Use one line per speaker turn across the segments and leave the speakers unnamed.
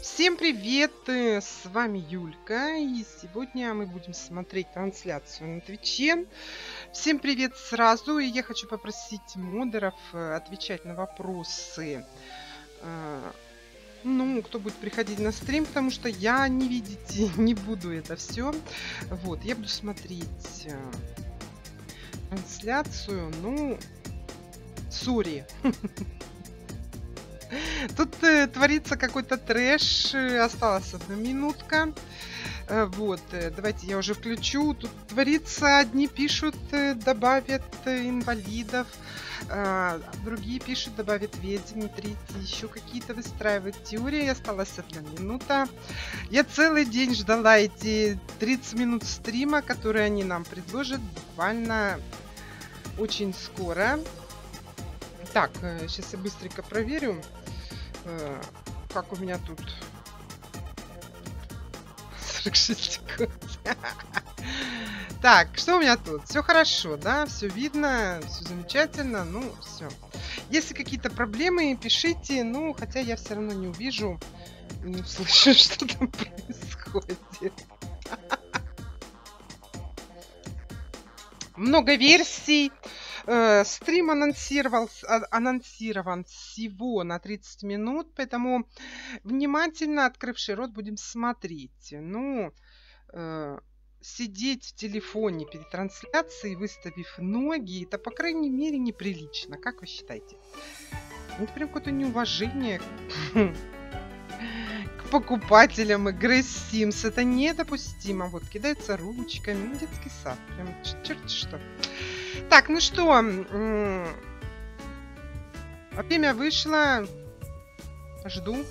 Всем привет! С вами Юлька, и сегодня мы будем смотреть трансляцию на Твиче. Всем привет сразу, и я хочу попросить модеров отвечать на вопросы, кто будет приходить на стрим, потому что я, не видите, не буду это все. Вот, я буду смотреть трансляцию, сори. Тут творится какой-то трэш, осталась одна минутка. Вот, давайте я уже включу. Тут творится, одни пишут, добавят инвалидов, другие пишут, добавят ведьм, третьи еще какие-то выстраивают теории. Осталась одна минута. Я целый день ждала эти 30 минут стрима, которые они нам предложат буквально очень скоро. Так, сейчас я быстренько проверю, как у меня тут 46 секунд. Так, что у меня тут? Все хорошо, да? Все видно, все замечательно. Все. Если какие-то проблемы, пишите. Хотя я все равно не увижу, не услышу, что там происходит. Много версий. Стрим анонсирован всего на 30 минут, поэтому внимательно, открывший рот, будем смотреть. Сидеть в телефоне перед трансляцией, выставив ноги, это, по крайней мере, неприлично. Как вы считаете? Это прям какое-то неуважение к покупателям игры Симс. Это недопустимо. Вот, кидаются ручками. Детский сад. Прям черт что. Так, что, время вышло, жду.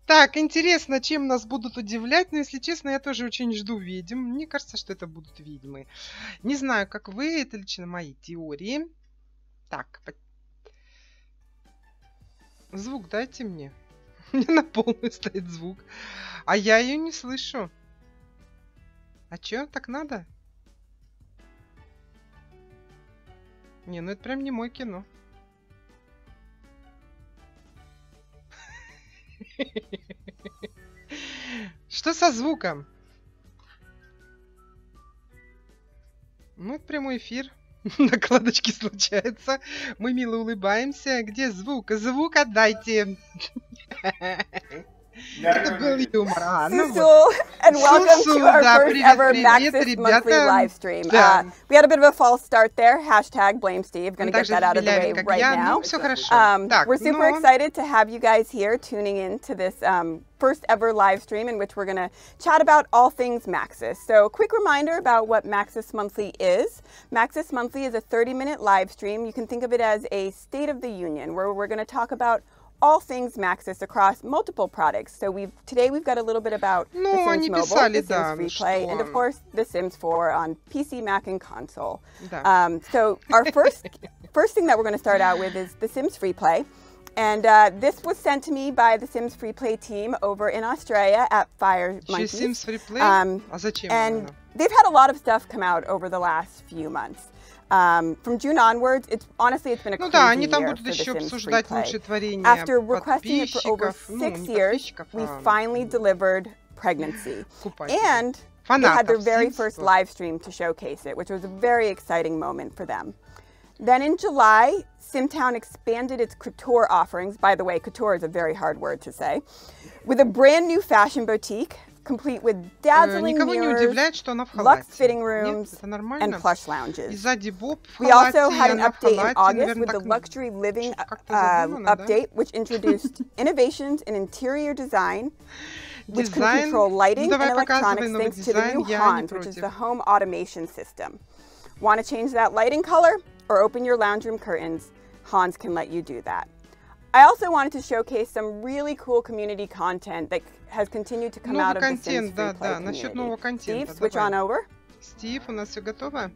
Так, интересно, чем нас будут удивлять, но, если честно, я тоже очень жду ведьм. Мне кажется, что это будут ведьмы. Не знаю, как вы, это лично мои теории. Так, звук дайте мне. У меня на полную стоит звук. А я ее не слышу. А чё, так надо? Не, это прям не мой кино. Что со звуком? Это прямой эфир. Накладочки случаются. Мы мило улыбаемся. Где звук? Звук отдайте. Это был юмор.
And welcome to our first ever Maxis monthly live stream. We had a bit of a false start there. Hashtag blame Steve. Going to get that out of the way right now. We're super excited to have you guys here tuning in to this first ever live stream in which we're going to chat about all things Maxis. So a quick reminder about what Maxis Monthly is. Maxis Monthly is a 30-minute live stream. You can think of it as a State of the Union where we're going to talk about all things Maxis across multiple products. So today we've got a little bit about the Sims Mobile, the Sims Replay, and of course the Sims 4 on PC, Mac, and console. So our first thing that we're going to start out with is the Sims Replay. And this was sent to me by the Sims Replay team over in Australia at Fire Monkeys. And they've had a lot of stuff come out over the last few months. From June onwards, it's been a crazy year for the Sims Replay. After requesting it for over 6 years, we finally delivered Pregnancy. And they had their very first live stream to showcase it, which was a very exciting moment for them. Then in July, SimTown expanded its couture offerings. By the way, couture is a very hard word to say. With a brand new fashion boutique, complete with dazzling mirrors, luxe fitting rooms, and plush lounges. We also had an update in August with the luxury living update, which introduced innovations in interior design, which can control lighting and electronics thanks to the new Hans, which is the home automation system. Want to change that lighting color or open your lounge room curtains? Hans can let you do that. I also wanted to showcase some really cool community content that has continued to come out of the Sims Free Play community. Steve, switch on over.
Steve, у нас все готово?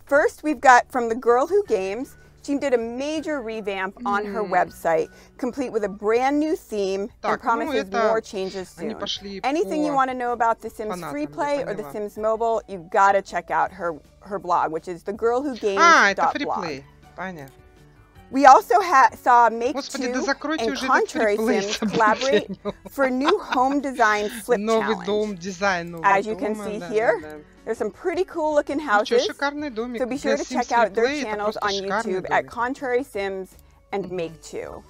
First, we've got from the girl who games. She did a major revamp on her website, complete with a brand new theme and promises more changes soon. Anything you want to know about The Sims Free Play or The Sims Mobile, you've got to check out her blog, which is thegirlwhogames.blog.
Понятно.
We also saw Make Two and Contrary Sims collaborate for a new home design flip challenge. As you can see here, there's some pretty cool looking houses, so be sure to check out their channels on YouTube at Contrary Sims and Make Two.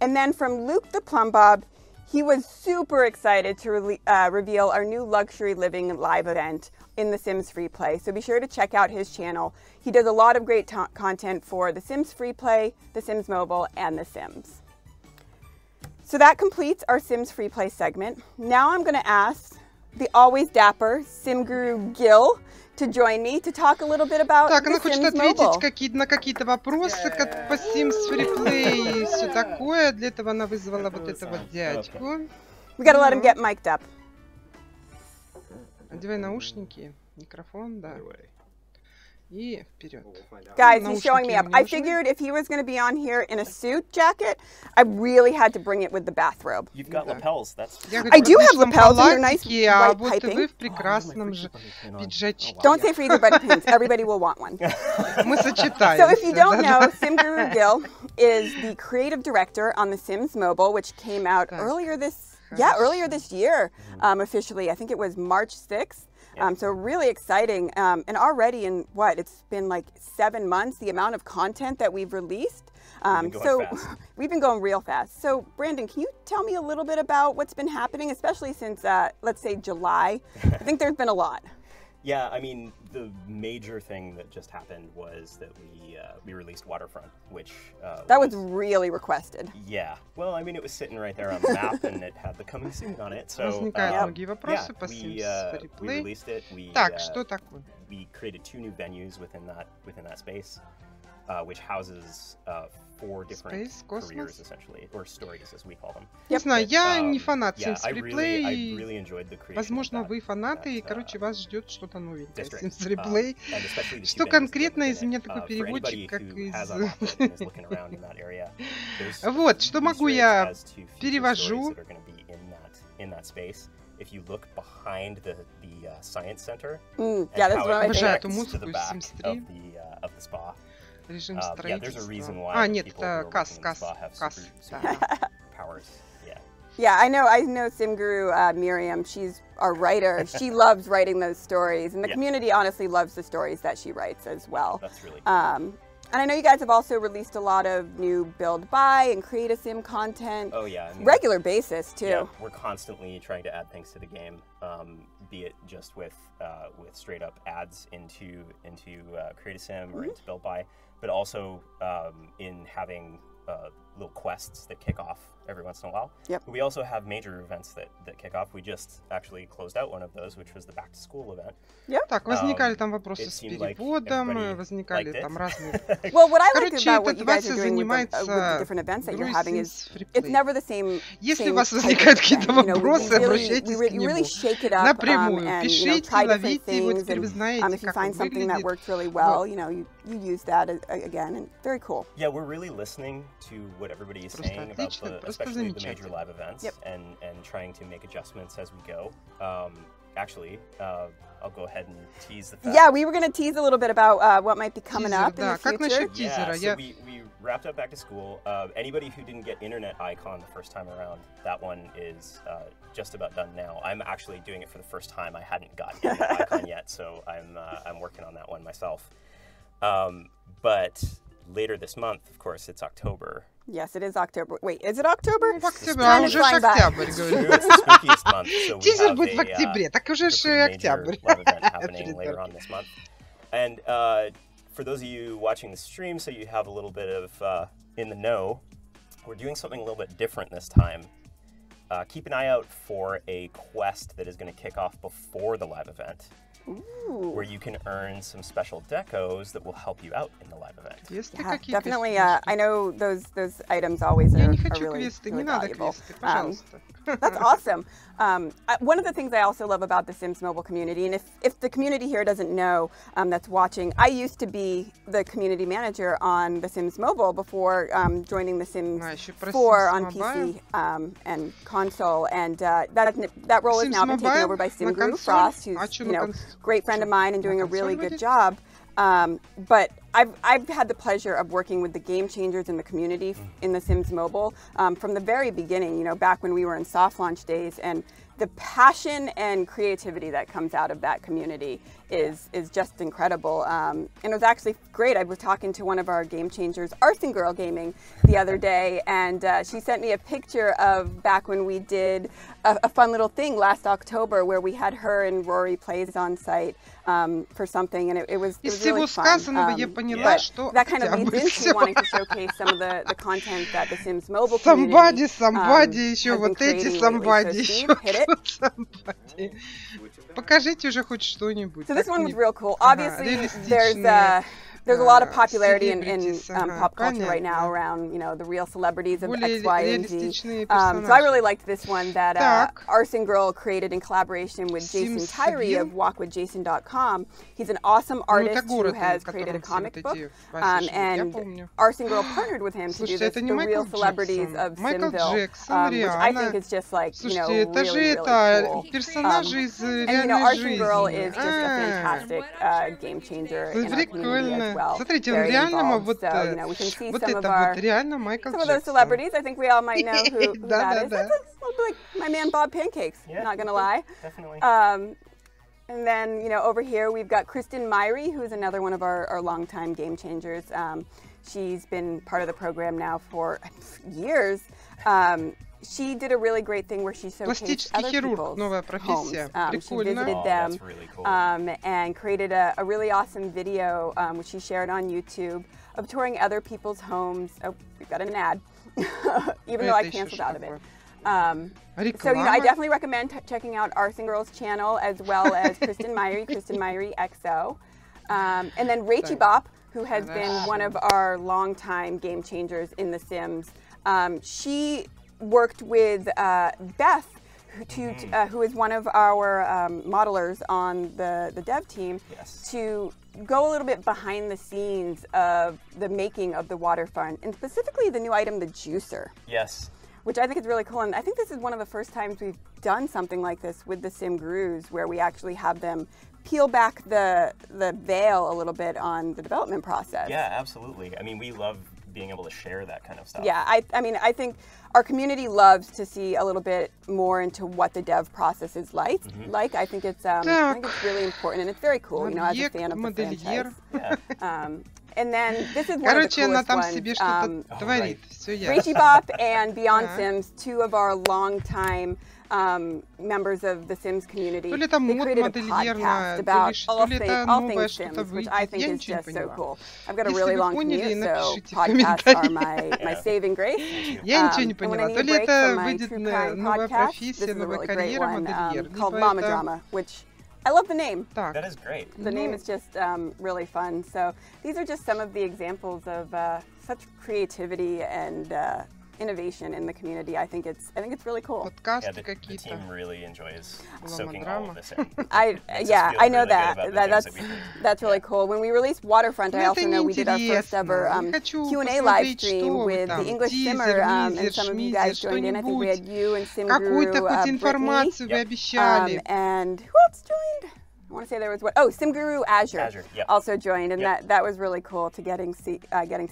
And then from Luke the Plumbob, he was super excited to reveal our new luxury living live event in The Sims Free Play, so be sure to check out his channel. He does a lot of great content for The Sims Free Play, The Sims Mobile, and The Sims. So that completes our Sims Free Play segment. Now I'm going to ask the always dapper Sim Guru Gil to join me to talk a little bit about The Sims
хочет ответить на какие-то вопросы по Sims Free Play и все такое. Для этого она вызвала вот этого дядьку.
We gotta let him get mic'd up.
Одевай наушники, микрофон, да. И вперед.
Guys, he's showing me up. I figured if he was going to be on here in a suit jacket, I really had to bring it with the bathrobe.
You've got lapels. That's.
I do have lapels, and they're nice white piping.
Вы в прекрасном же пиджачке.
Don't say for either but pins. Everybody will want one.
Мы сочетаем.
So if you don't know, Sim Guru Gil is the creative director on The Sims Mobile, which came out earlier this year, officially. I think it was March 6th. So really exciting. And already in it's been like 7 months, the amount of content that we've released. We've been going real fast. So Brandon, can you tell me a little bit about what's been happening, especially since, let's say July? I think there's been a lot.
Yeah, I mean, the major thing that just happened was that we released Waterfront, which
that was really requested.
Yeah, well, I mean, it was sitting right there on the map, and it had the coming soon on it. So we released it. We created 2 new venues within that space, which houses 4 different careers, essentially, or stories, as we call them.
Не знаю, я не фанат Sims Free
Play.
Возможно, вы фанаты, и, короче, вас ждет что-то новенькое Sims Free Play. Что конкретно из меня такой переводчик, как из... Вот, что могу я перевожу.
If you look behind the science center,
обожаю эту музыку из Sims 3.
Of the spa.
Режим строительства.
Нет,
касс.
Yeah, I know Sim Guru Miriam. She's our writer. She loves writing those stories, and the community honestly loves the stories that she writes as well.
That's really cool.
And I know you guys have also released a lot of new build, buy, and create a sim content.
Oh yeah, I mean,
regular basis too.
Yeah, we're constantly trying to add things to the game, be it just with straight up ads into create a sim or into build, buy, but also in having little quests that kick off every once in a while.
Yep.
We also have major events that kick off. We just actually closed out one of those, which was the back to school event.
Yep.
Так, возникали там вопросы с переводом, возникали там разные.
Well, what I like about what you guys are doing with the different events that you're having is it's never the same.
Если у вас возникают какие-то вопросы, обращайтесь к нему напрямую. Пишите, ловите, вот теперь вы знаете,
if you find something that worked really well, you use that again, and very cool.
Yeah, we're really listening to what everybody is saying about especially the major live events, and trying to make adjustments as we go. Actually, I'll go ahead and tease the fact.
Yeah, we were going to tease a little bit about what might be coming up in the future.
Yeah, so we wrapped up back to school. Anybody who didn't get Internet Icon the first time around, that one is just about done now. I'm actually doing it for the first time. I hadn't gotten Internet Icon yet, so I'm working on that one myself. But later this month, of course, it's October.
Yes, it is October. Wait, is it October?
Октябрь, уже ж октябрь, говорю. Тизер будет в октябре, так уже ж октябрь.
Later on this month. And for those of you watching the stream, so you have a little bit of in the know, we're doing something a little bit different this time. Keep an eye out for a quest that is going to kick off before the live event. where you can earn some special decos that will help you out in the live event.
Yeah, definitely. I know those items always are really valuable. That's awesome. One of the things I also love about the Sims mobile community, and if the community here doesn't know that's watching, I used to be the community manager on the Sims mobile before joining the Sims 4 on PC and console, and that role has now been taken over by Simguru Frost, who's a great friend of mine and doing a really good job. But I've had the pleasure of working with the game changers in the community in the Sims Mobile from the very beginning, back when we were in soft launch days, and the passion and creativity that comes out of that community is just incredible. And it was actually great. I was talking to one of our game changers, Arson Girl Gaming, the other day, and she sent me a picture of back when we did a fun little thing last October where we had her and Rory Plays on site for something, and it was really fun. But that kind of leads into wanting to showcase some of the content that the Sims Mobile community has been creating lately. So Steve, hit it.
Покажите уже хоть что-нибудь.
So this one was real cool. Obviously, there's a lot of popularity in pop culture right now around, the real celebrities of X, Y, and Z. So I really liked this one that Arson Girl created in collaboration with Jason Tyree of walkwithjason.com. He's an awesome artist who has created a comic book, and Arson Girl partnered with him to do this, the real celebrities of Simville, which I think is just really, really cool. And Arson Girl is just a fantastic game changer in our community as well.
Смотрите, он реально вот это реально Майкл Джексон.
Some of those celebrities, I think we all might know who that is. That's like my man Bob Pancakes, not gonna lie.
Definitely.
And then, over here we've got Kristen Myrie, who's another one of our longtime game changers. She's been part of the program now for years. She did a really great thing where she showcased other people's homes. She visited them and created a really awesome video, which she shared on YouTube, of touring other people's homes. Oh, we've got an ad, even though I canceled out of it. So, I definitely recommend checking out Arson Girl's channel, as well as Kristen Myrie XO. And then Rachie Bop, who has been one of our longtime game changers in The Sims. She worked with Beth, who is one of our modelers on the dev team, to go a little bit behind the scenes of the making of the waterfront, and specifically the new item, the juicer.
Yes.
Which I think is really cool, and I think this is one of the first times we've done something like this with the Sim Gurus, where we actually have them peel back the veil a little bit on the development process.
Yeah, absolutely. I mean, we love being able to share that kind of stuff.
Yeah, I mean, I think our community loves to see a little bit more into what the dev process is like. I think it's really important, and it's very cool, as a fan of the franchise.
Yeah.
And then this is one of the coolest ones.
Right.
Rachie Bop and Beyond Sims, two of our longtime members of the Sims community, they created a podcast about all things Sims, which I think is just so cool. I've got a really long commute, so podcasts are my saving grace. And when I need a break from my true crime podcast, this is a really great one called Mama Drama, which I love the name.
That is great.
The name is just really fun. So these are just some of the examples of such creativity and innovation in the community. I think it's really cool.
Yeah, the team really enjoys soaking all of this in.
I know really that's really cool. When we released Waterfront, I also know we did our first ever Q&A live stream with the English Simmer, and some of you guys joined in. I think we had you and Simguru, Brittany, and who else joined? I want to say there was Simguru Azure also joined, and that was really cool to getting to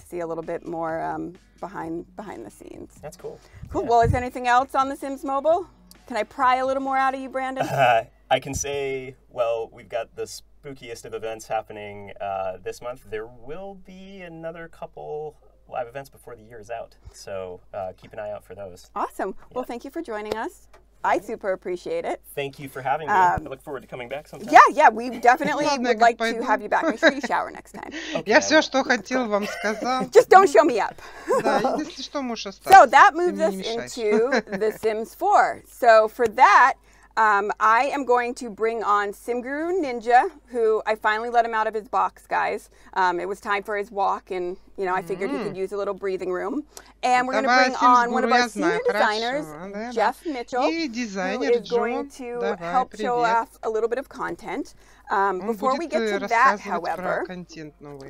see a little bit more behind the scenes.
That's cool.
Cool. Yeah. Well, is there anything else on the Sims Mobile? Can I pry a little more out of you, Brandon?
I can say, well, we've got the spookiest of events happening this month. There will be another couple live events before the year is out, so keep an eye out for those.
Awesome. Well, thank you for joining us. I super appreciate it.
Thank you for having me. I look forward to coming back sometime.
Yeah, we definitely would like to have you back. Make sure you shower next time.
Я все, что хотел, вам сказал.
Just don't show me up.
Да, если что, можешь остаться.
So that moves us into The Sims 4. So for that, I am going to bring on SimGuru Ninja, who I finally let him out of his box, guys. It was time for his walk, and I figured he could use a little breathing room. And we're going to bring on one of our senior designers, Jeff Mitchell, who is going to help show off a little bit of content. Before we get to that, however,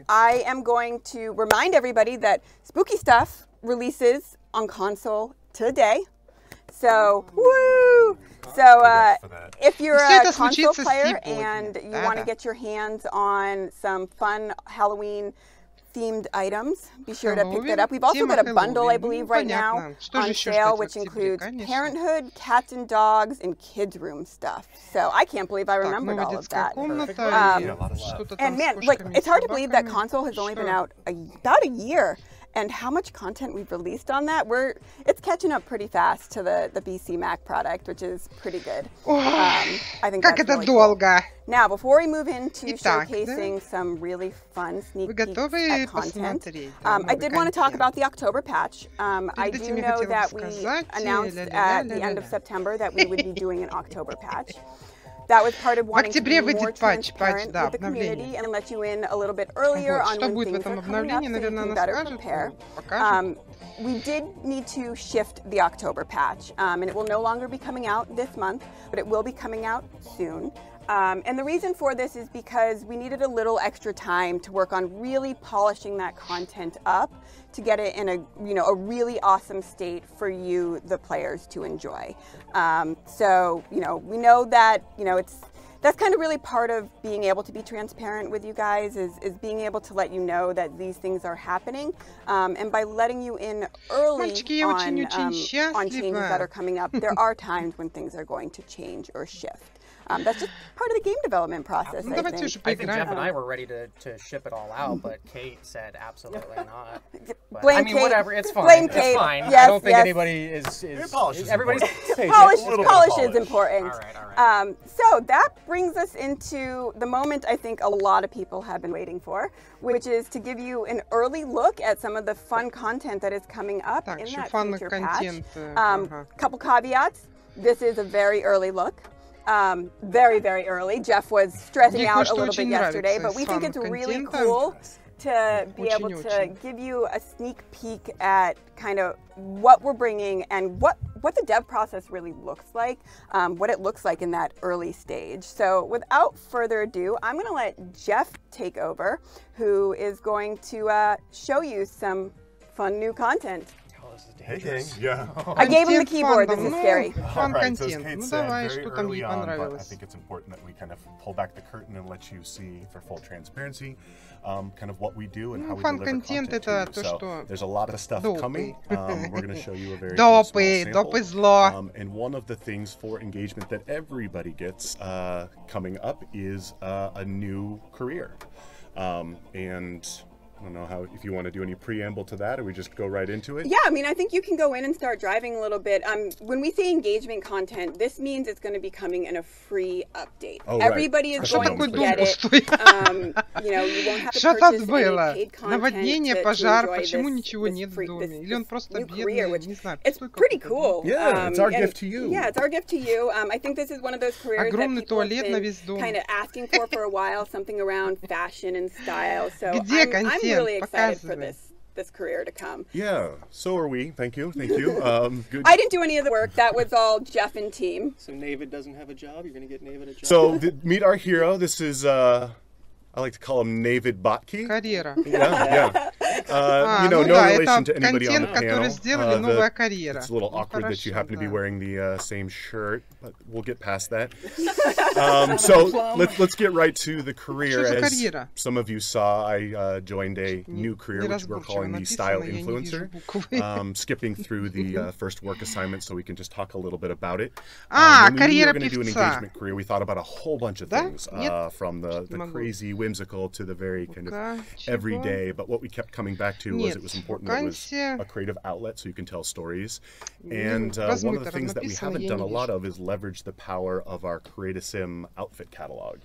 I am going to remind everybody that Spooky Stuff releases on console today. So, woo! So, if you're a console player and you want to get your hands on some fun Halloween themed items, be sure to pick that up. We've also got a bundle, I believe, right now on sale, which includes Parenthood, Cats and Dogs, and Kids Room stuff. So I can't believe I remembered all of that. And man, like, it's hard to believe that console has only been out about a year. And how much content we've released on that, it's catching up pretty fast to the BC Mac product, which is pretty good. I think that's really cool. Now, before we move into showcasing some really fun sneak peeks at content, I did want to talk about the October patch. I do know that we announced at the end of September that we would be doing an October patch. That was part of wanting to be more transparent with the community and let you in a little bit earlier on when things are coming up so you can better prepare. We did need to shift the October patch, and it will no longer be coming out this month, but it will be coming out soon. And the reason for this is because we needed a little extra time to work on really polishing that content up to get it in a really awesome state for you, the players, to enjoy. So we know that that's kind of really part of being able to be transparent with you guys is being able to let you know that these things are happening, and by letting you in early on changes that are coming up, there are times when things are going to change or shift. That's just part of the game development process, I think.
I think Jeff and I were ready to ship it all out, but Kate said absolutely not. But,
Blame Kate.
Whatever, it's fine.
Blame Kate.
It's fine.
Yes,
I don't think anybody is everybody's
polish is important.
All right.
So that brings us into the moment I think a lot of people have been waiting for, which is to give you an early look at some of the fun content that is coming up in that future patch. Couple caveats. This is a very early look. Very, very early. Jeff was stressing out a little bit yesterday, but we think it's really cool to be able to give you a sneak peek at kind of what we're bringing and what the dev process really looks like, what it looks like in that early stage. So without further ado, I'm going to let Jeff take over, who is going to show you some fun new content.
Hey gang, yeah.
I gave him the keyboard, this is scary.
Right, so as Kate said, very early on, but I think it's important that we kind of pull back the curtain and let you see, for full transparency, kind of what we do and how we deliver content to you. So there's a lot of stuff coming. We're going to show you a very small sample. And one of the things for engagement that everybody gets coming up is a new career. And I don't know if you want to do any preamble to that, or we just go right into it?
Yeah, I mean, I think you can go in and start driving a little bit. When we say engagement content, this means it's going to be coming in a free update.
Oh,
Everybody is going to get it. You won't have to purchase any paid content to enjoy this new career, which it's pretty cool.
Yeah, it's our gift to you.
Yeah, it's our gift to you. I think this is one of those careers that people have been kind of asking for a while, something around fashion and style. So I'm really excited for this career to come.
Yeah, so are we. Thank you. Good.
I didn't do any of the work. That was all Jeff and team.
So Navid doesn't have a job? You're going to get Navid a job?
So meet our hero. This is, I like to call him Navid Botke. Yeah. No relation to anybody on the panel. It's a little awkward that you happen to be wearing the same shirt, but we'll get past that. So let's get right to the career. As some of you saw, I joined a new career, which we're calling the Style Influencer. Skipping through the first work assignment so we can just talk a little bit about it. When we were going to do an engagement career, we thought about a whole bunch of things, from the crazy, whimsical to the very kind of everyday. But what we kept coming back to was it was important that it was a creative outlet so you can tell stories. And one of the things that we haven't done a lot of is leverage the power of our Create-A-Sim outfit catalog.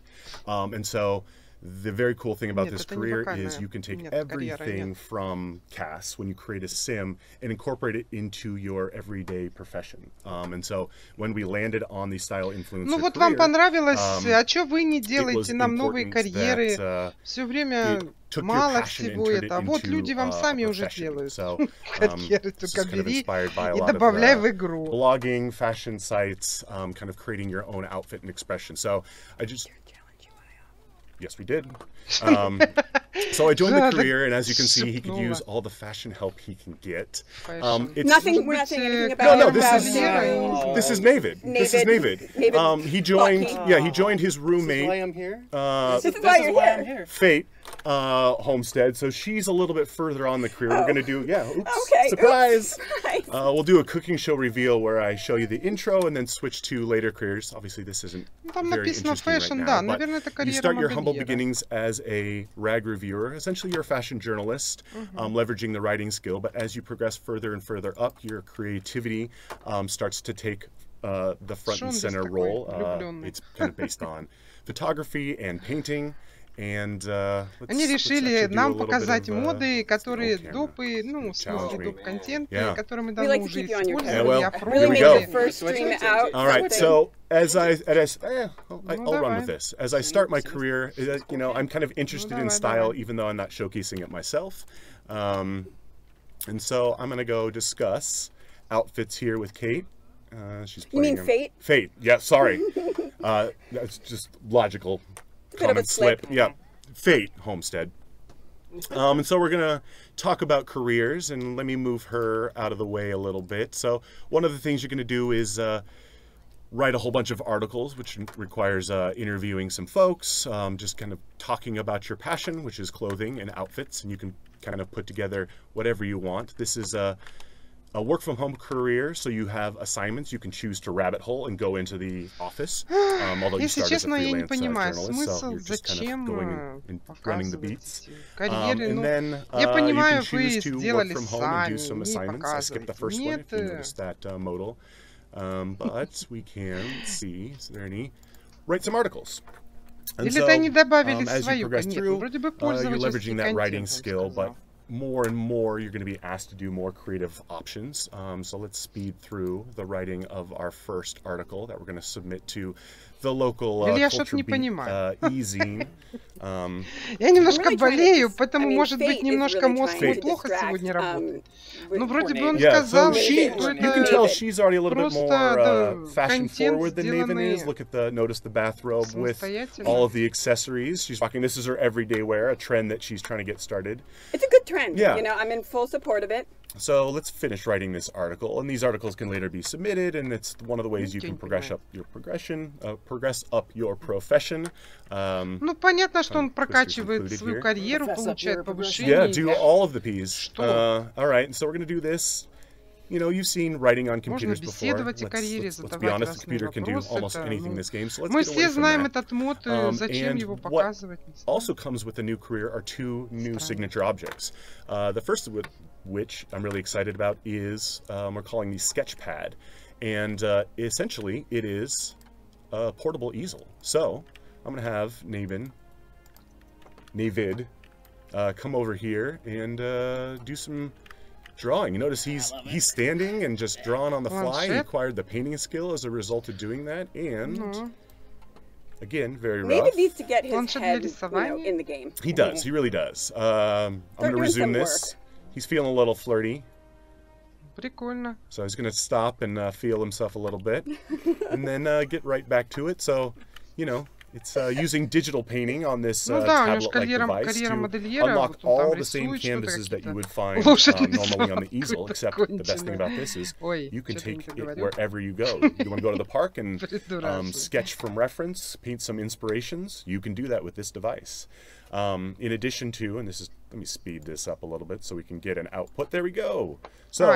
And so The very cool thing about this career is you can take everything from CAS when you create a sim and incorporate it into your everyday profession. And so when we landed on the style influencer
Ну вот вам понравилось, а что вы не делаете нам новые карьеры? Все время мало всего этого. Вот люди вам сами уже делают карьеры, только бери и добавляй в игру.
Blogging, fashion sites, kind of creating your own outfit and expression. So I just... Yes, we did. So I joined the career, and as you can see, he could use all the fashion help he can get.
We're not saying anything about
no, this is Navid. This is Navid. He joined. Yeah, he joined his roommate.
This is why I'm here.
This is why I'm
here.
Fate Homestead. So she's a little bit further on the career. We're gonna do
okay.
Surprise.
Oops,
we'll do a cooking show reveal where I show you the intro and then switch to later careers. Obviously, this isn't very interesting right now, but you start your humble beginnings as a rag reviewer. Essentially, you're a fashion journalist, leveraging the writing skill. But as you progress further and further up, your creativity starts to take the front and center role. It's kind of based on photography and painting. And
они решили нам показать моды, которые допы, ну, в смысле доп-контенты, которые мы давно уже использовали, оформили.
All right, so I'll run with this. As I start my career, you know, I'm kind of interested in style, even though I'm not showcasing it myself. And so I'm going to go discuss outfits here with Kate. She's playing.
You mean Fate?
Fate, yeah, sorry. That's just logical. Common slip. Yeah. Fate Homestead. And so we're going to talk about careers, and let me move her out of the way a little bit. So one of the things you're going to do is write a whole bunch of articles, which requires interviewing some folks, just kind of talking about your passion, which is clothing and outfits, and you can kind of put together whatever you want. This is a work from home career, so you have assignments. You can choose to rabbit hole and go into the office. Although you start as a freelance journalist, so you're just kind of going and running the beats. And then you can choose to work from home and do some assignments. I skipped the first one if you noticed that modal. But we can see, is there any? Write some articles. And so, as you progress through, you're leveraging that writing skill, but more and more you're going to be asked to do more creative options. So let's speed through the writing of our first article that we're going to submit to the local culture e-zine.
Я немножко болею, поэтому, может быть, немножко мозг мой плохо сегодня работает. Ну, вроде бы он сказал, что
you can tell she's already a little bit more fashion forward than Nathan is. Look at notice the bathrobe with all of the accessories. She's rocking, this is her everyday wear, a trend that she's trying to get started.
It's a good trend. Yeah. You know, I'm in full support of it.
So let's finish writing this article, and these articles can later be submitted, and it's one of the ways you can progress up your profession.
Ну, понятно, что он прокачивает свою карьеру, получает повышение.
Yeah, do all of the P's. All right, so we're going to do this. You know, you've seen writing on computers before. Let's be honest, the computer can do almost anything in this game, so let's
мы
get
все
away from
знаем
that.
этот мод, зачем его показывать.
Also comes with a new career are two new signature objects. The first of which I'm really excited about is we're calling the Sketchpad, and essentially it is a portable easel. So I'm going to have Navid come over here and do some drawing. You notice he's standing and just drawing on the fly. He acquired the painting skill as a result of doing that, and again, very rough.
Maybe needs to get his head, you know, in the game.
He does. He really does. I'm going to resume this. He's feeling a little flirty.
Прикольно.
So he's going to stop and feel himself a little bit, and then get right back to it. So, you know, it's using digital painting on this tablet-like device to unlock all the same canvases that you would find normally on the easel, except the best thing about this is you can take it wherever you go. You want to go to the park and sketch from reference, paint some inspirations, you can do that with this device. In addition to, and this is, let me speed this up a little bit so we can get an output. There we go. So,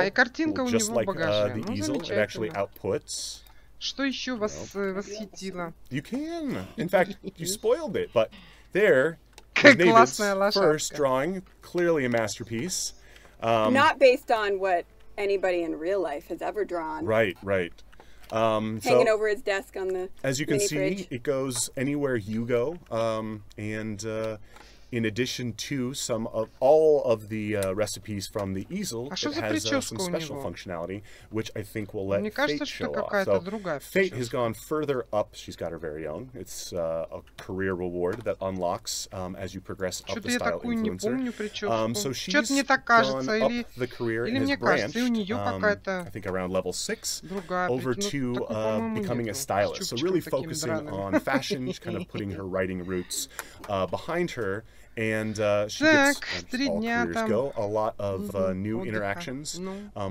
just like the easel, it actually outputs.
Что еще вас восхитило?
You can. In fact, you spoiled it. But there is David's first drawing, clearly a masterpiece.
Not based on what anybody in real life has ever drawn.
Right, right.
Hanging over his desk on the
as you can see,
fridge.
It goes anywhere you go, and in addition to all of the recipes from the easel, it has some special functionality, which I think will let Fate show off. So Fate has gone further up. She's got her very own. It's a career reward that unlocks as you progress up the style influencer. So she's gone up the career and has branched, I think around level 6, over to becoming a stylist. So really focusing on fashion, she's kind of putting her writing roots behind her. And she gets, as all careers go, a lot of new interactions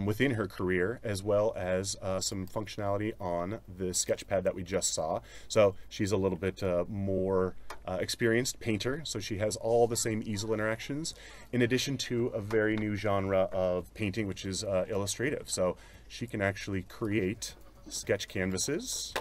within her career, as well as some functionality on the sketchpad that we just saw. So she's a little bit more experienced painter, so she has all the same easel interactions, in addition to a very new genre of painting, which is illustrative. So she can actually create sketch canvases.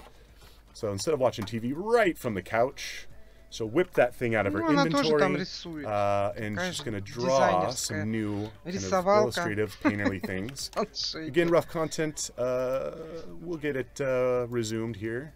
So instead of watching TV right from the couch, so whip that thing out of her inventory, and she's going to draw some new kind of illustrative, painterly things. Again, rough content. We'll get it resumed here.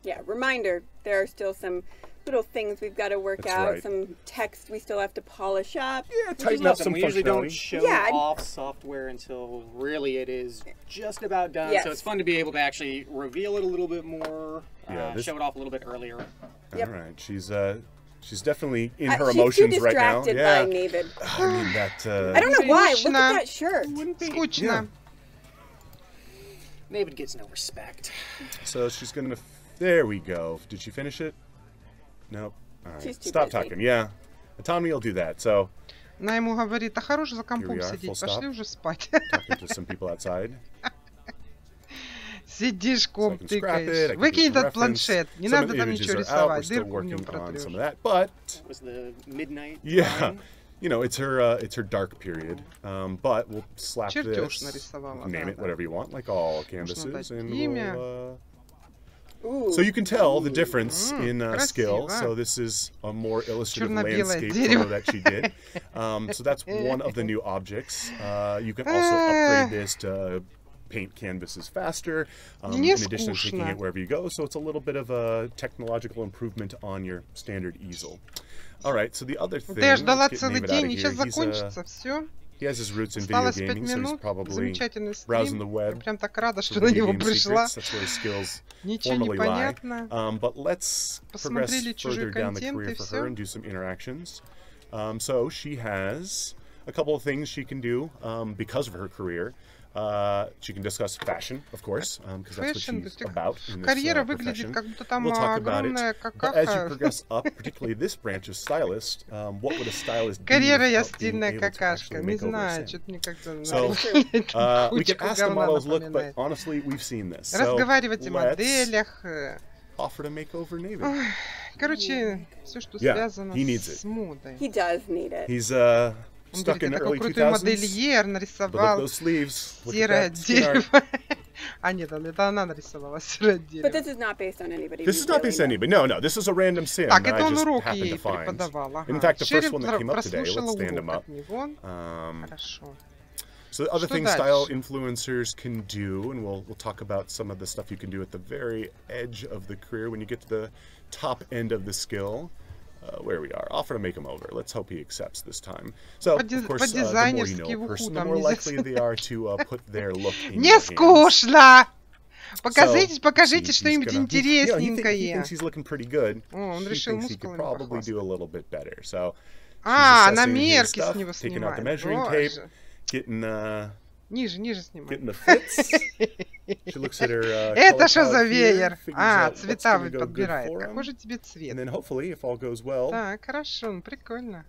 Yeah, reminder, there are still some little things we've got to work out, some text we still have to polish up.
Yeah, tighten up some
We usually don't show off software until really it is just about done, so it's fun to be able to actually reveal it a little bit more, show it off a little bit earlier.
All right, she's definitely in her emotions right now.
She's too distracted by David.
I mean that.
I don't know why. Look at that shirt.
Скучно.
David gets no respect.
So she's gonna. There we go. Did she finish it? Nope. All right. Stop talking. Yeah, Autonomy will do that. So.
Она ему говорит, а хорош за компом сидеть, пошли уже спать.
Talking to some people outside.
Сидишь, комп тыкаешь. Выкинь этот планшет. Не надо там ничего рисовать. Дырку в нем протрешь.
But
was the midnight?
Yeah, you know, it's her dark period. But we'll slap
Чертеж
this,
нарисовала.
name it whatever you want, like all canvases, and
имя.
we'll, so you can tell the difference in skill. So this is a more illustrative landscape photo that she did. So that's one of the new objects. You can also upgrade this to paint canvases faster, in addition to taking it wherever you go. So it's a little bit of a technological improvement on your standard easel. All right, so the other thing,
я ждала целый день, и сейчас закончится все.
He has his roots in video gaming, so he's probably browsing the web.
Прям так рада, что на него пришла.
That's where his skills
Ничего не
formally
понятно.
lie. But let's progress further down the career for her and do some interactions. So she has a couple of things she can do because of her career. She can discuss fashion, of course, because that's what she's about in this profession. We'll talk about it. But as you progress up, particularly this branch of stylist, what would a stylist do without being able to actually make over Sam? So we can ask the models look, but honestly, we've seen this. So let's offer to make over Navy.
Короче, все, что связано с модой.
He does need it.
He's stuck in the early 2000s.
модельер нарисовал серое дерево. А нет, это она нарисовала серое дерево.
But this is not based on anybody.
This is not based on anybody. No, no, this is a random sim
Так,
that
это
I
он
just
урок
happened
ей
to find.
преподавал.
In fact, the first one that
Шерри
came up today,
прослушала
let's stand him
урок
up.
от него. Хорошо.
So the other
Что
things
дальше?
style influencers can do, and we'll talk about some of the stuff you can do at the very edge of the career when you get to the top end of the skill. Where we are, offer to make him over. Let's hope he accepts this time. So, of course, the more you know a person, the more likely they are to put their look in
Не
your hands.
скучно! Покажите,
So,
покажите
he's
что-нибудь
gonna- He
интересненькое.
thinks he's looking pretty good.
Он
She
решил
thinks he could
мускулами
probably do a
похвастать.
little bit better. So,
А,
she's
на
assessing his
мерки
stuff,
с него
taking out the
снимает.
measuring tape,
Боже.
getting
Ниже, ниже снимай.
the fits. She looks at her
Это
color
что за
palette here,
веер?
figures
А,
out what's
цвета
gonna go good
подбирает.
for him.
Какой же тебе цвет?
And then hopefully, if all goes well,
Так, хорошо, ну прикольно.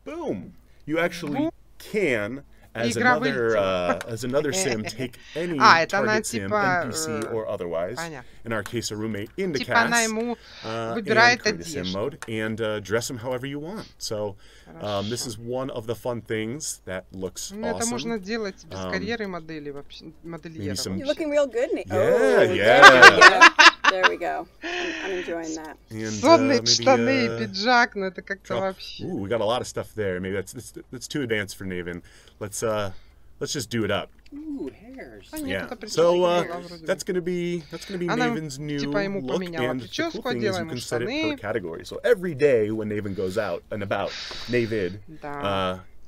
boom! You actually can, as
Игра
another sim, take any
это она
target sim,
типа,
NPC or otherwise,
понятно.
in our case a roommate, into
Типа она
cast,
ему
and
выбирает
create a sim
одежду.
mode, and dress him however you want. So this is one of the fun things that looks
Ну, это можно
awesome.
делать без карьеры модели вообще, модельера.
some-
You're looking real good, Nate.
Yeah,
There we go. I'm enjoying that.
And,
Сонные
maybe,
штаны, пиджак, ну это как-то
drop-
вообще.
Ooh, we got a lot of stuff there. Maybe that's too advanced for Naven. Let's just do it up.
Ooh, hair.
Yeah. So that's gonna be Maven's new look, and the cool thing is you can set it per category. So every day when Maven goes out and about, Mavid,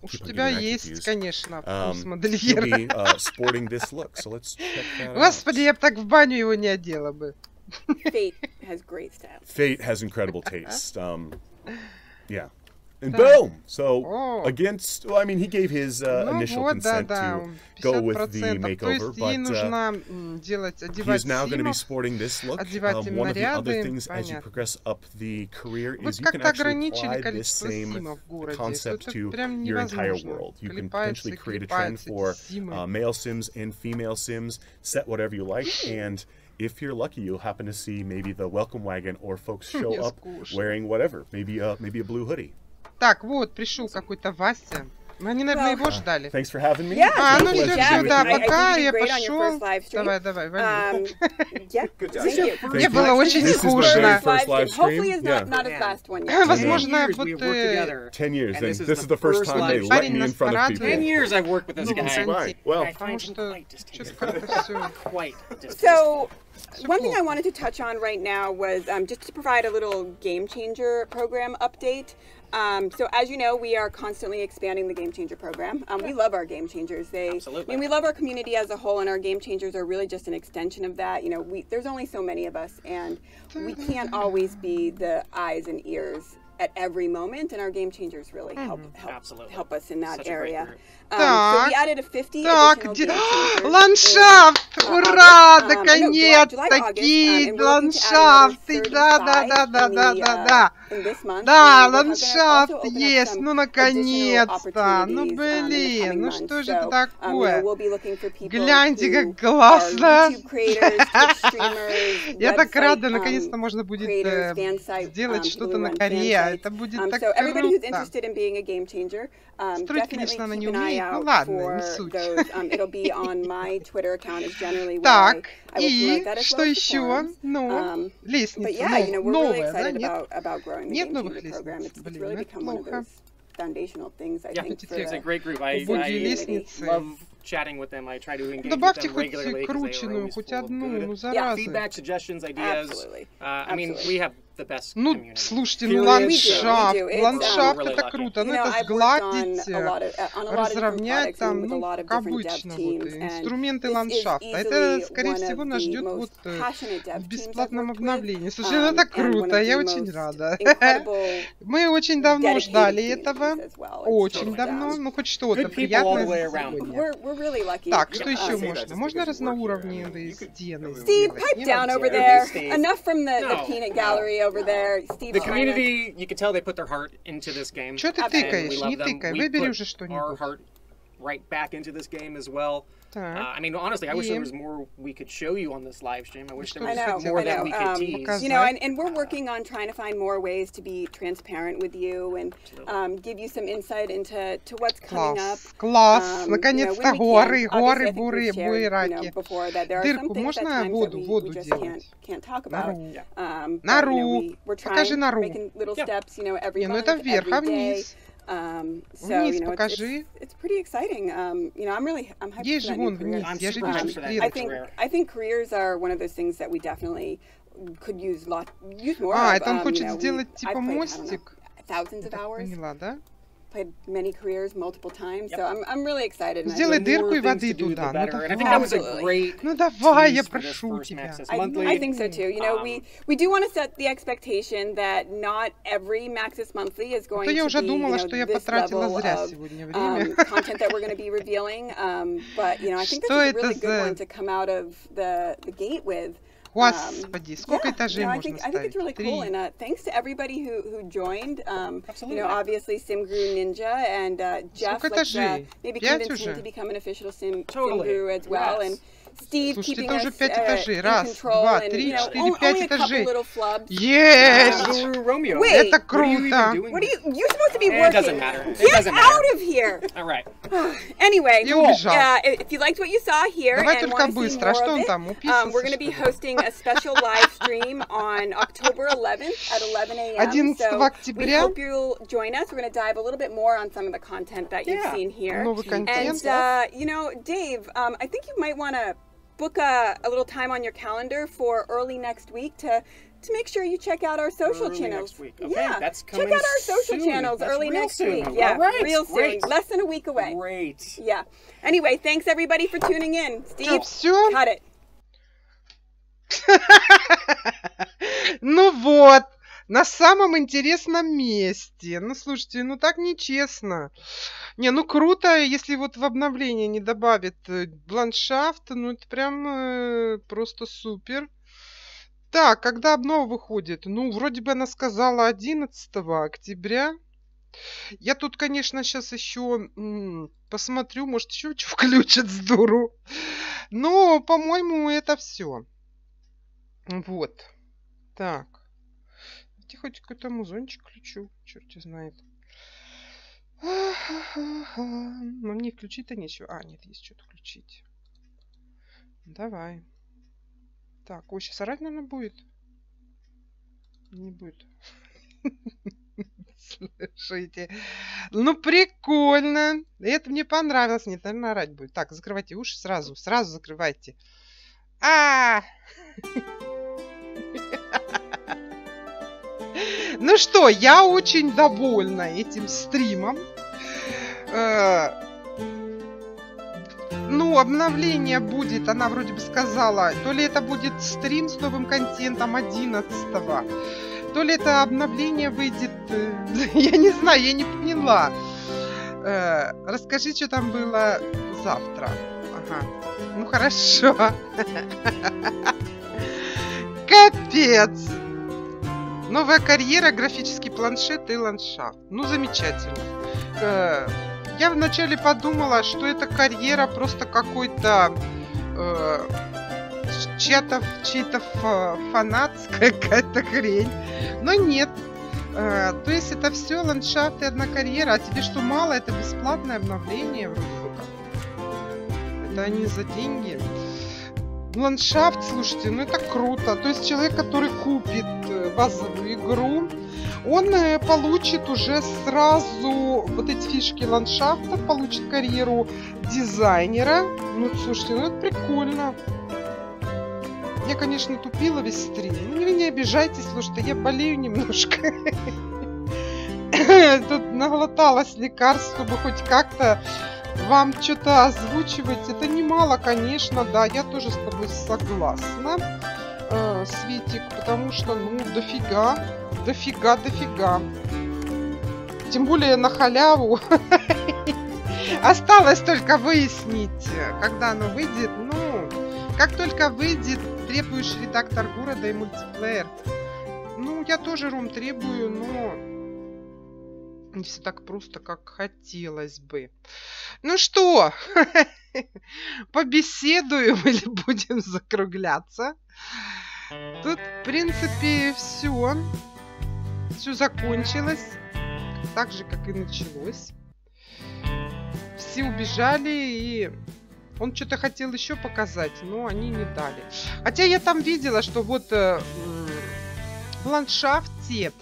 уж у тебя есть, конечно, вкус модельера.
You'll be sporting this look. So let's check that out.
Господи, я бы так в баню его не одела бы.
Fate has great style.
Fate has incredible taste. Yeah. And boom! So, against, well, I mean, he gave his initial consent to go with the makeover, but he's now going to be sporting this look. One of the other things as you progress up the career is you can actually apply this same concept to your entire world. You can potentially create a trend for male Sims and female Sims, set whatever you like, and if you're lucky, you'll happen to see maybe the welcome wagon or folks show up wearing whatever, maybe a blue hoodie.
Так, вот, пришел какой-то Вася. Они, наверное, его ждали.
Thanks for having me.
А, ну все, да, пока я пошел. Давай, вали. Мне было очень скучно. Возможно, вот...
10 years, and this is the first time they let me in front of people.
10 years I've worked with this guy.
Well,
потому что что-то как-то все...
So, one thing I wanted to touch on right now was just to provide a little Game Changer program update. So as you know, we are constantly expanding the Game Changer program. We love our Game Changers.
Absolutely.
I mean, we love our community as a whole, and our Game Changers are really just an extension of that. You know, there's only so many of us, and we can't always be the eyes and ears at every moment, and our Game Changers really help us in that area. So we added a 50 additional Game Changers.
Ландшафт! Ура! Наконец-таки! Ландшафты! Да! Да, ландшафт есть! Ну, наконец-то! Ну, блин! Ну, что же это такое? Гляньте, как классно! Я так рада! Наконец-то можно будет сделать что-то на коре. Это будет так круто! Строить, конечно, она не умеет. Ну ладно, не суть. Так, и что еще? Ну, лестница новая, да? Нет новых лестниц? Блин, это плохо. Добавьте хоть крученую, хоть одну, ну зараза. Ну, слушайте, ну ландшафт это круто, ну это сгладить, разровнять там, ну, как обычно, вот, инструменты ландшафта. Это, скорее всего, нас ждет вот в бесплатном обновлении. Слушай, ну это круто, я очень рада. Мы очень давно ждали этого, очень давно, ну хоть что-то приятное сегодня. Так, что еще можно? Можно разноуровневые стены сделать?
Over there.
The community, you can tell they put their heart into this game.
Что ты тыкаешь? Не тыкай, выбери уже что-нибудь.
Right back into this game as well. I mean, honestly, I wish there was more we could show you on this live stream. I wish there was more that we could tease.
You know, and we're working on trying to find more ways to be transparent with you and give you some insight into what's coming up.
Класс! Наконец-то горы, буераки. Дырку можно воду делать? Нору. Покажи нору. Не, ну это вверх, а вниз. Вниз покажи. Есть же вон вниз, я же вижу стрелочку. А, это он хочет сделать типа мостик? Поняла, да?
Many careers multiple times, so I'm really excited.
Сделай дырку и воды туда. Ну давай, я прошу тебя.
I think so too. You know, we do want to set the expectation that not every Maxis Monthly is going to be,
я уже думала, что я потратила зря сегодня время.
Content that we're going to be revealing, but you know, I think this is a really good one to come out of the gate with.
Господи, сколько этажей можно ставить?
I think it's really cool, and thanks to everybody who joined. You know, obviously SimGuru Ninja and Jeff, maybe convinced him to become an official SimGuru as well. And
Слушайте, это уже 5 этажей. Раз, два, три, 4, 5 этажей. Есть! Это круто!
It doesn't matter. Get out of here!
All right.
Anyway, if you liked what you saw here and want to see more of it, we're going to be hosting a special live stream on October 11th at 11 a.m. So we hope you'll join us. We're going to dive a little bit more on some of the content that you've seen here. And, you know, Dave, I think you might want to book a little time on your calendar for early next week to make sure you check out our social channels.
Okay, yeah, that's coming
check out our social channels early next week. Yeah, real soon. Less than a week away.
Great.
Yeah. Anyway, thanks everybody for tuning in. Steve, cut it.
Ну вот, на самом интересном месте. Ну, слушайте, ну так нечестно. Не, ну круто, если вот в обновление не добавит ландшафт, ну это прям просто супер. Так, когда обнова выходит? Ну, вроде бы она сказала 11 октября. Я тут, конечно, сейчас еще посмотрю, может, еще что включат с дуру. Но, по-моему, это все. Вот. Так. Давайте хоть какой-то музончик включу. Черт знает. Но мне включить-то нечего. А, нет, есть что-то включить. Давай. Так, ой, сейчас орать, наверное, будет. Не будет. Слушайте. Ну, прикольно. Это мне понравилось. Нет, наверное, орать будет. Так, закрывайте уши сразу. Сразу закрывайте. Ну что, я очень довольна этим стримом. Ну, обновление будет, она вроде бы сказала, то ли это будет стрим с новым контентом 11-го, то ли это обновление выйдет, я не знаю, я не поняла. Расскажи, что там было завтра. Ага, ну хорошо. Капец. Новая карьера, графический планшет и ландшафт. Ну, замечательно. Я вначале подумала, что эта карьера просто какой-то чья-то фанатская какая-то хрень. Но нет. То есть это все ландшафт и одна карьера. А тебе что, мало? Это бесплатное обновление вроде бы как. Это они за деньги. Ландшафт, слушайте, ну это круто. То есть человек, который купит базовую игру, он получит уже сразу вот эти фишки ландшафта, получит карьеру дизайнера. Ну, слушайте, ну это прикольно. Я, конечно, тупила весь стрим. Ну, вы не обижайтесь, слушайте, я болею немножко. Тут наглоталась лекарств, чтобы хоть как-то вам что-то озвучивать. Это немало, конечно, да, я тоже с тобой согласна, Светик, потому что, ну, дофига. Тем более на халяву. Осталось только выяснить, когда оно выйдет. Ну, как только выйдет, требуешь редактор города и мультиплеер. Ну, я тоже, Ром, требую, но не все так просто, как хотелось бы. Ну что, побеседуем или будем закругляться? Тут, в принципе, все закончилось, так же, как и началось. Все убежали, и он что-то хотел еще показать, но они не дали. Хотя я там видела, что вот в ландшафте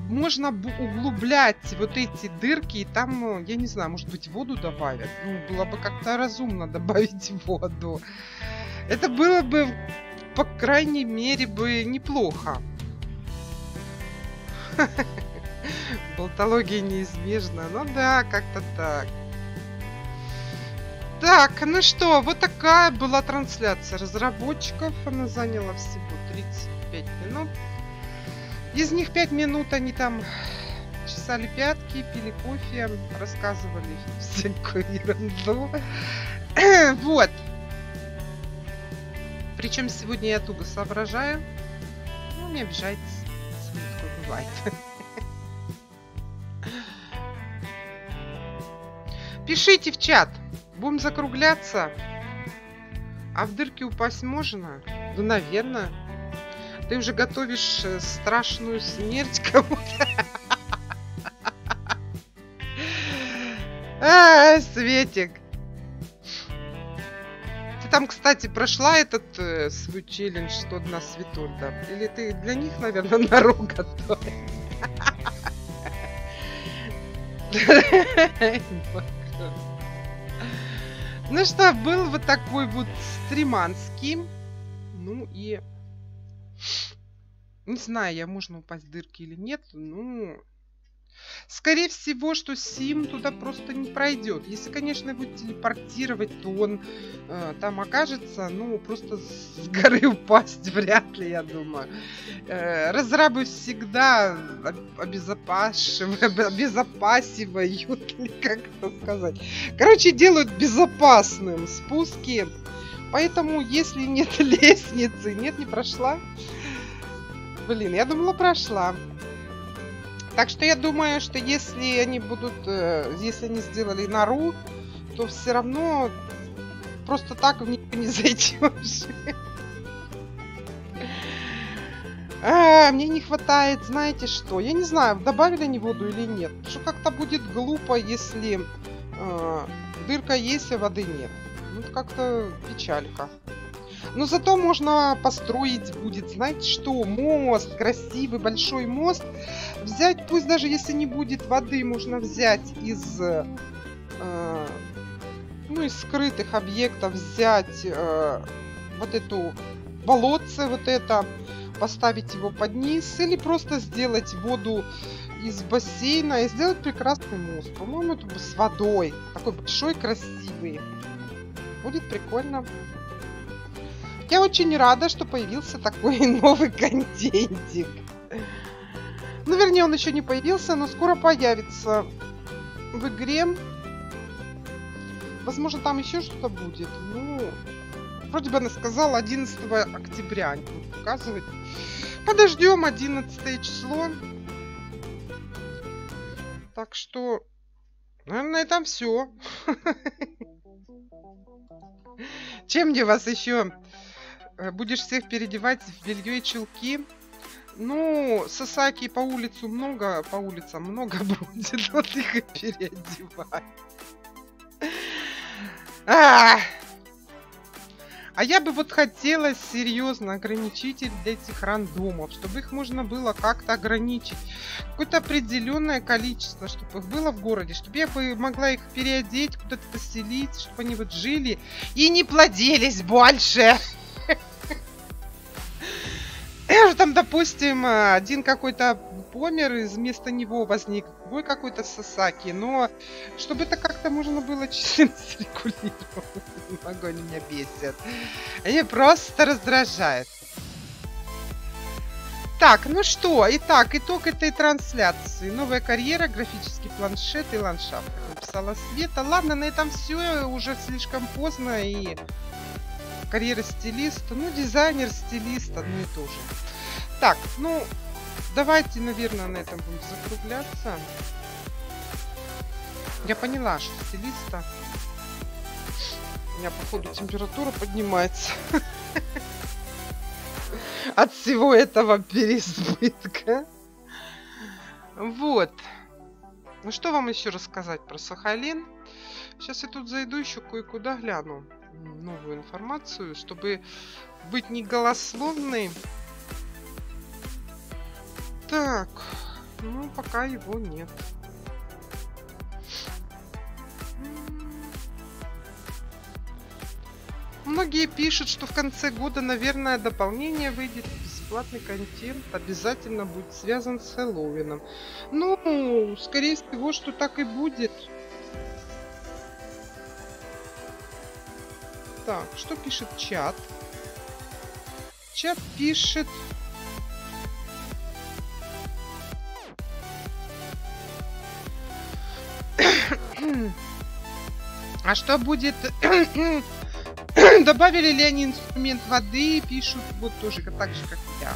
можно углублять вот эти дырки, и там, я не знаю, может быть, воду добавят. Ну, было бы как-то разумно добавить воду. Это было бы, по крайней мере, бы неплохо. Болтология неизбежна. Ну да, как-то так. Так, ну что, вот такая была трансляция разработчиков. Она заняла всего 35 минут. Из них 5 минут они там чесали пятки, пили кофе, рассказывали всякую ерунду. Вот. Причем сегодня я туго соображаю. Ну, не обижайтесь. Такое бывает. Пишите в чат. Будем закругляться. А в дырки упасть можно? Ну, наверное. Ты уже готовишь страшную смерть кому-то. Светик. Ты там, кстати, прошла этот свой челлендж 100 дна Светульда? Или ты для них, наверное, нору готовишь? Ну что, был вот такой вот стриманский. Ну и... Не знаю, я можно упасть в дырки или нет. Ну... Скорее всего, что Сим туда просто не пройдет. Если, конечно, его телепортировать, то он там окажется, ну, просто с горы упасть вряд ли, я думаю. Разрабы всегда обезопасивают, как это сказать. Короче, делают безопасным спуски. Поэтому, если нет лестницы... Нет, не прошла? Блин, я думала, прошла. Так что я думаю, что если они будут, если они сделали нору, то все равно просто так в них не зайдешь. Мне не хватает, знаете что? Я не знаю, добавили они воду или нет. Потому что как-то будет глупо, если дырка есть, а воды нет. Ну, это как-то печалька. Но зато можно построить будет, знаете что, мост, красивый большой мост. Взять, пусть даже если не будет воды, можно взять из, ну, из скрытых объектов, взять вот эту болотце, вот это, поставить его под низ. Или просто сделать воду из бассейна и сделать прекрасный мост. По-моему, это с водой. Такой большой, красивый. Будет прикольно. Я очень рада, что появился такой новый контентик. Ну, вернее, он еще не появился, но скоро появится в игре. Возможно, там еще что-то будет. Ну, вроде бы она сказала 11 октября они будут показывать. Подождем 11 число. Так что, наверное, на этом все. Чем мне вас еще... Будешь всех переодевать в белье и чулки? Ну, сосаки по улицам много бродит, вот их и переодевай. А я бы вот хотела серьезно ограничитель для этих рандомов, чтобы их можно было как-то ограничить. Какое-то определенное количество, чтобы их было в городе, чтобы я бы могла их переодеть, куда-то поселить, чтобы они вот жили и не плодились больше. Там, допустим, один какой-то помер, и вместо него возник другой какой-то сосаки, но чтобы это как-то можно было численность регулировать. Не могу, они меня бесят. Они просто раздражают. Так, ну что, итак, итог этой трансляции. Новая карьера, графический планшет и ландшафт. Как написала Света. Ладно, на этом все, уже слишком поздно, и карьера стилиста, ну, дизайнер, стилист, одно и то же. Так, ну, давайте, наверное, на этом будем закругляться. Я поняла, что стилиста. У меня, походу, температура поднимается. От всего этого переизбытка. Вот. Ну, что вам еще рассказать про Сахалин? Сейчас я тут зайду еще кое-куда гляну новую информацию, чтобы быть не голословной. Так, ну пока его нет. Многие пишут, что в конце года, наверное, дополнение выйдет, бесплатный контент обязательно будет связан с Хэллоуином. Ну, скорее всего, что так и будет. Так, что пишет чат? Чат пишет... А что будет... Добавили ли они инструмент воды? Пишут вот тоже так же, как я.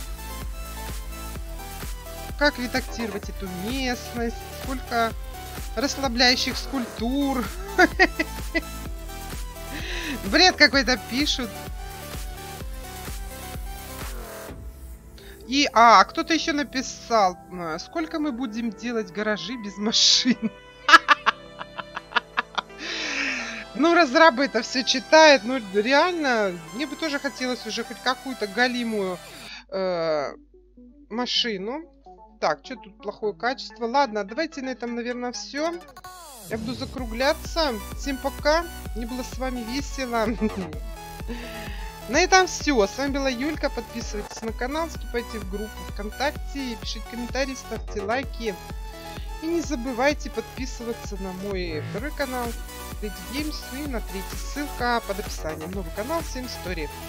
Как редактировать эту местность? Сколько расслабляющих скульптур? Бред какой-то пишут. И, кто-то еще написал, сколько мы будем делать гаражи без машин? Ну, разрабы это все читают, ну, реально, мне бы тоже хотелось уже хоть какую-то галимую машину. Так, что тут плохое качество? Ладно, давайте на этом, наверное, все. Я буду закругляться. Всем пока. Мне было с вами весело. На этом все. С вами была Юлька. Подписывайтесь на канал, вступайте в группу ВКонтакте, пишите комментарии, ставьте лайки. И не забывайте подписываться на мой второй канал Games и на третий. Ссылка под описанием. Новый канал Симс.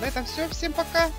На этом все. Всем пока.